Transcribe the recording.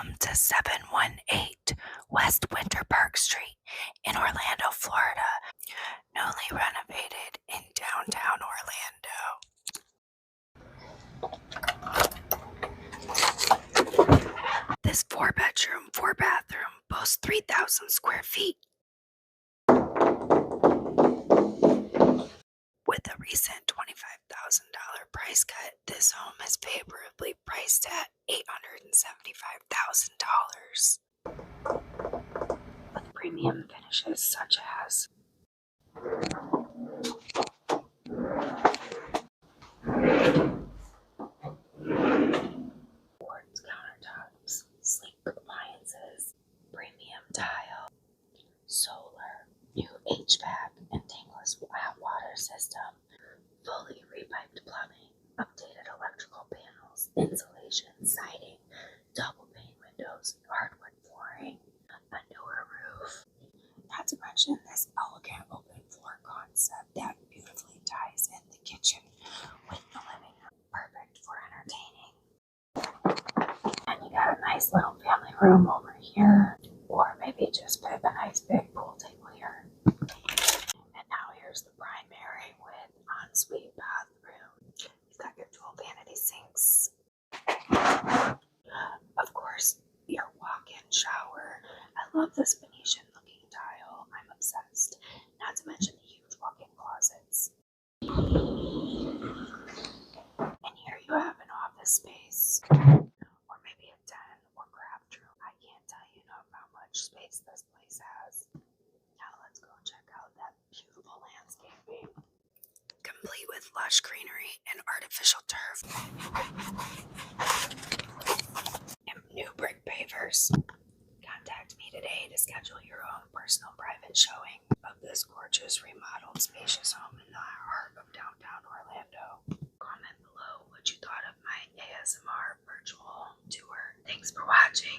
Welcome to 718 West Winter Park Street in Orlando, Florida. Newly renovated in downtown Orlando. This 4-bedroom, 4-bathroom boasts 3,000 square feet. With a recent $25,000 price cut, this home is favorably priced at $875,000. With premium finishes such as quartz countertops, sleek appliances, premium tile, solar, new HVAC and Tankless hot water system, fully repiped plumbing, updated electrical panels, insulation, siding, double pane windows, hardwood flooring, a newer roof. Not to mention this elegant open floor concept that beautifully ties in the kitchen with the living room, perfect for entertaining. And you got a nice little family room over here, or maybe just put a nice big pool table here. And now here's the primary with ensuite bathroom. You've got your dual vanity sinks. Of course, your walk-in shower. I love this Venetian looking tile. I'm obsessed. Not to mention the huge walk-in closets. And here you have an office space. Or maybe a den or craft room. I can't tell you how much space this place has. Now let's go check out that beautiful landscaping. Complete with lush greenery and artificial turf. And new brick pavers. Contact me today to schedule your own personal private showing of this gorgeous remodeled spacious home in the heart of downtown Orlando. Comment below what you thought of my ASMR virtual tour. Thanks for watching.